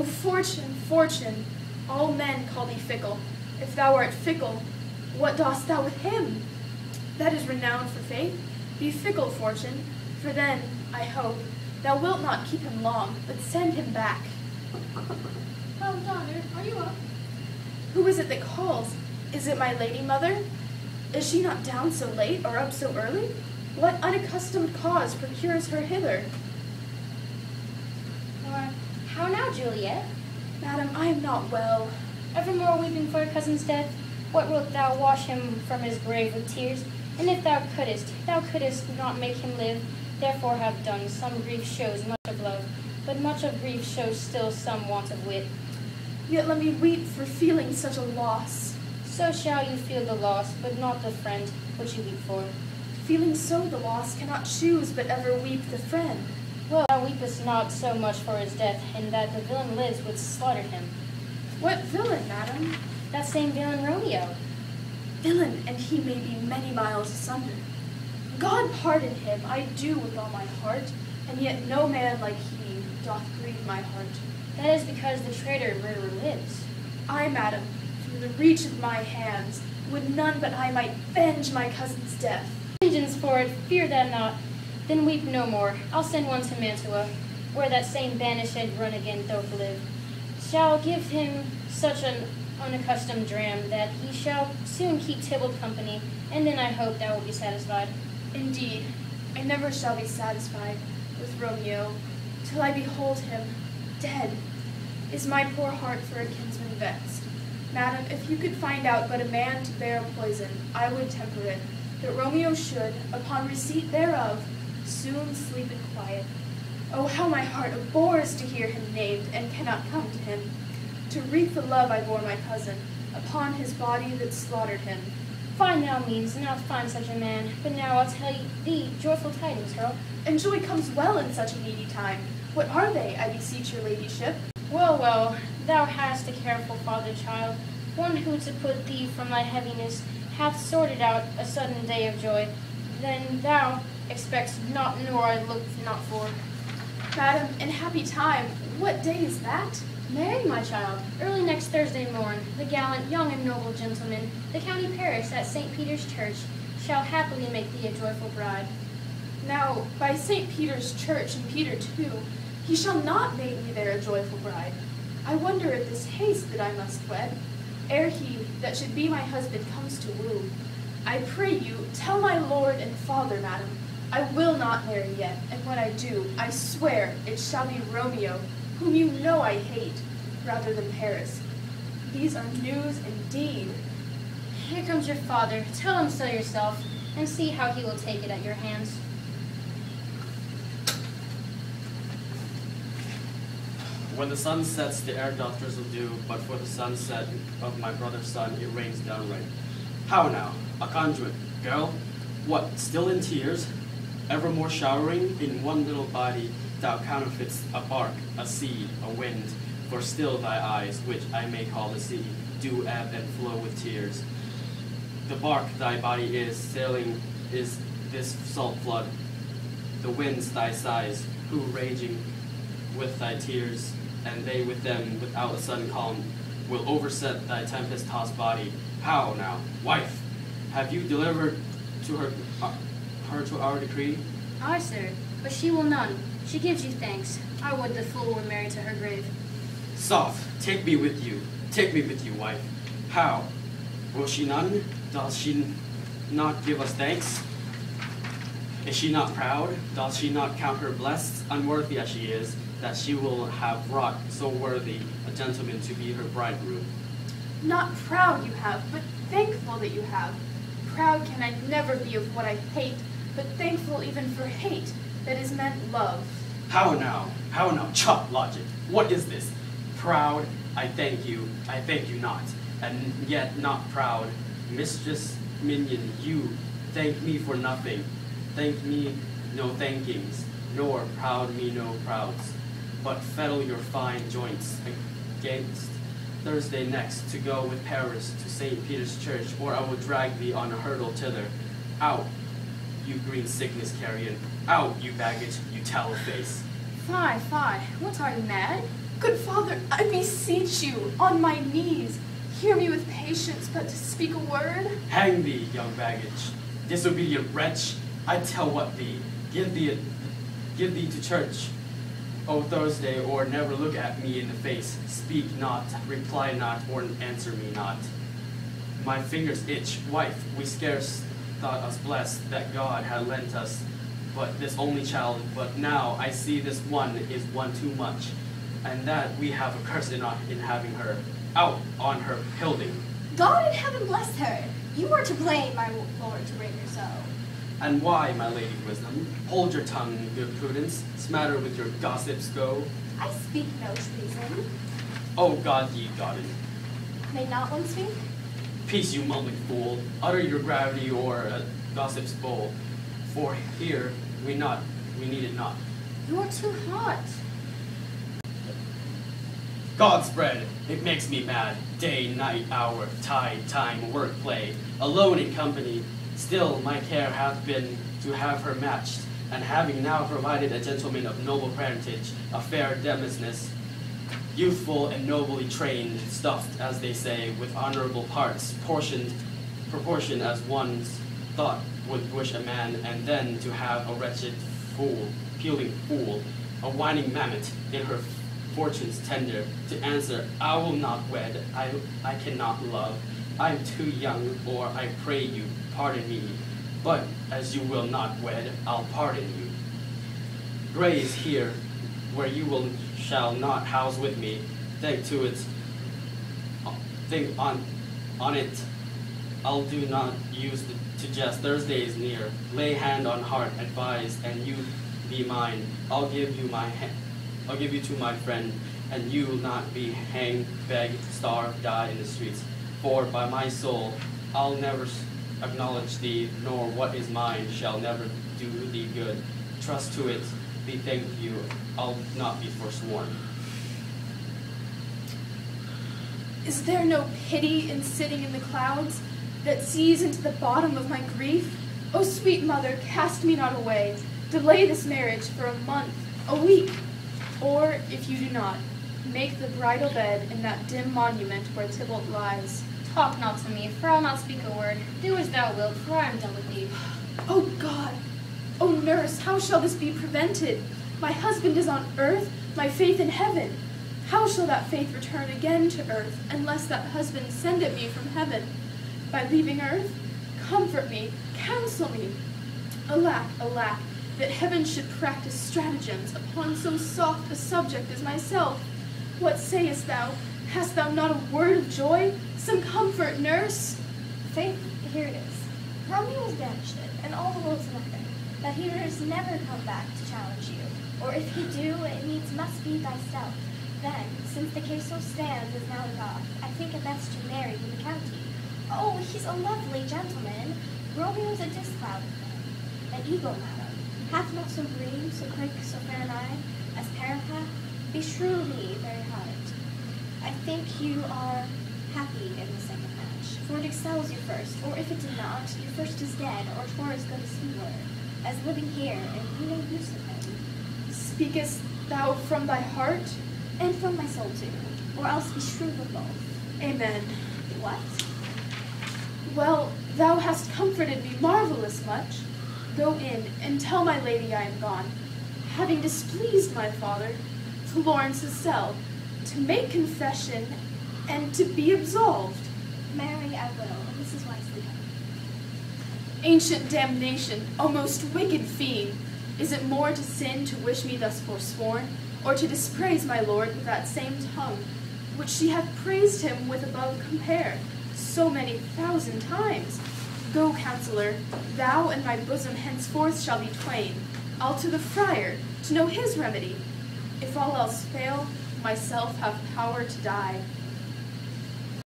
O fortune, fortune, all men call thee fickle. If thou art fickle, what dost thou with him? That is renowned for faith. Be fickle, fortune, for then, I hope, thou wilt not keep him long, but send him back. Oh, daughter, are you up? Who is it that calls? Is it my lady mother? Is she not down so late, or up so early? What unaccustomed cause procures her hither? How now, Juliet? Madam, I am not well. Evermore weeping for a cousin's death? What wilt thou wash him from his grave with tears? And if thou couldst not make him live, therefore have done. Some grief shows much of love, but much of grief shows still some want of wit. Yet let me weep for feeling such a loss. So shall you feel the loss, but not the friend which you weep for. Feeling so the loss, cannot choose but ever weep the friend. Well, thou weepest not so much for his death, in that the villain lives which slaughtered him. What villain, madam? That same villain Romeo. Villain, and he may be many miles asunder. God pardon him, I do with all my heart, and yet no man like he doth grieve my heart. That is because the traitor murderer lives. I, madam, through the reach of my hands, would none but I might venge my cousin's death. Vengeance for it, fear that not. Then weep no more. I'll send one to Mantua, where that same banished runagate doth live. Shall give him such an unaccustomed dram that he shall soon keep Tybalt company, and then I hope thou wilt be satisfied. Indeed, I never shall be satisfied with Romeo till I behold him dead. Is my poor heart for a kinsman vexed? Madam, if you could find out but a man to bear a poison, I would temper it, that Romeo should, upon receipt thereof, soon sleep in quiet. Oh, how my heart abhors to hear him named, and cannot come to him, to wreak the love I bore my cousin, upon his body that slaughtered him. Find thou means, and I'll find such a man. But now I'll tell thee joyful tidings, Earl. And joy comes well in such a needy time. What are they, I beseech your ladyship? Well, well, thou hast a careful father, child, one who to put thee from thy heaviness hath sorted out a sudden day of joy. Then thou expects not, nor I look not for. Madam, in happy time, what day is that? Marry, my child, early next Thursday morn, the gallant, young, and noble gentleman, the county parish at St. Peter's Church, shall happily make thee a joyful bride. Now, by St. Peter's Church, and Peter too, he shall not make me there a joyful bride. I wonder at this haste that I must wed, ere he that should be my husband comes to woo. I pray you, tell my lord and father, madam, I will not marry yet, and when I do, I swear it shall be Romeo, whom you know I hate, rather than Paris. These are news indeed. Here comes your father. Tell him so yourself, and see how he will take it at your hands. When the sun sets, the air doth drizzle dew, but for the sunset of my brother's son, it rains downright. How now, a conduit, girl? What, still in tears? Evermore showering in one little body, thou counterfeitst a bark, a sea, a wind, for still thy eyes, which I may call the sea, do ebb and flow with tears. The bark thy body is, sailing is this salt flood. The winds thy sighs, who raging with thy tears, and they with them without a sudden calm, will overset thy tempest-tossed body. How now, wife, have you delivered to her to our decree? Aye, sir, but she will none. She gives you thanks. I would the fool were married to her grave. Soft, take me with you, wife. How? Will she none? Does she not give us thanks? Is she not proud? Does she not count her blessed, unworthy as she is, that she will have wrought so worthy a gentleman to be her bridegroom? Not proud you have, but thankful that you have. Proud can I never be of what I hate, but thankful even for hate that is meant love. How now, chop logic, what is this? Proud, I thank you not, and yet not proud. Mistress minion, you thank me for nothing. Thank me no thankings, nor proud me no prouds, but fettle your fine joints against Thursday next to go with Paris to St. Peter's Church, or I will drag thee on a hurdle thither. Out, you green sickness carrion, out, you baggage, you tallow face. Fie, what are you, mad? Good father, I beseech you, on my knees, hear me with patience, but to speak a word. Hang thee, young baggage, disobedient wretch! I tell what thee, give thee to church, O Thursday, or never look at me in the face. Speak not, reply not, or answer me not. My fingers itch, wife, we scarce thought us blessed that God had lent us but this only child, but now I see this one is one too much, and that we have a curse in having her. Out on her building. God in heaven bless her. You are to blame, my lord, to bring her so. And why, my lady wisdom? Hold your tongue, good prudence. Smatter with your gossips go. I speak no treason. Oh, God ye godded. May not one speak? Peace, you mumbling fool. Utter your gravity or a gossip's bowl. For here we need it not. You are too hot. God's bread, it makes me mad. Day, night, hour, tide, time, work, play. Alone in company, still my care hath been to have her matched. And having now provided a gentleman of noble parentage, a fair demesnes, youthful and nobly trained, stuffed, as they say, with honorable parts, proportioned as one's thought would wish a man, and then to have a wretched fool, peeling fool, a whining mammet in her fortune's tender, to answer, I will not wed, I cannot love, I am too young, or I pray you, pardon me, but as you will not wed, I'll pardon you. Graze here, where you shall not house with me, think on it, I'll do not use to jest, Thursday is near, lay hand on heart, advise, and you be mine, I'll give you to my friend, and you will not be hanged, beg, starve, die in the streets. For by my soul, I'll never acknowledge thee, nor what is mine shall never do thee good. Trust to it, be thank you, I'll not be forsworn. Is there no pity in sitting in the clouds that sees into the bottom of my grief? O sweet mother, cast me not away. Delay this marriage for a month, a week. Or, if you do not, make the bridal bed in that dim monument where Tybalt lies. Talk not to me, for I'll not speak a word. Do as thou wilt, for I am done with thee. Oh God! Oh nurse, how shall this be prevented? My husband is on earth, my faith in heaven. How shall that faith return again to earth, unless that husband send it me from heaven? By leaving earth? Comfort me, counsel me. Alack, alack, that heaven should practice stratagems upon so soft a subject as myself. What sayest thou? Hast thou not a word of joy? Some comfort, nurse? Faith, here it is. Romeo is banished, and all the world's nothing, that he does never come back to challenge you. Or if he do, it needs must be thyself. Then, since the case so stands as now is off, I think it best to marry in the county. Oh, he's a lovely gentleman. Romeo's a discloud of him. An eagle, madam, hath not so green, so quick, so fair an eye, as parent hath. Beshrew me very hard. I think you are happy in the second match, for it excels you first, or if it did not, your first is dead, or 'twere as good as he were, as living here, and you no use of him. Speakest thou from thy heart? And from my soul too, or else beshrew them both. Amen. What? Well, thou hast comforted me marvelous much. Go in, and tell my lady I am gone, having displeased my father, to Lawrence's cell, to make confession, and to be absolved. Marry I will, and this is wisely done. Ancient damnation, O most wicked fiend! Is it more to sin to wish me thus forsworn, or to dispraise my lord with that same tongue, which she hath praised him with above compare, so many thousand times? Go, counsellor, thou and my bosom henceforth shall be twain. I'll to the friar, to know his remedy. If all else fail, myself have power to die.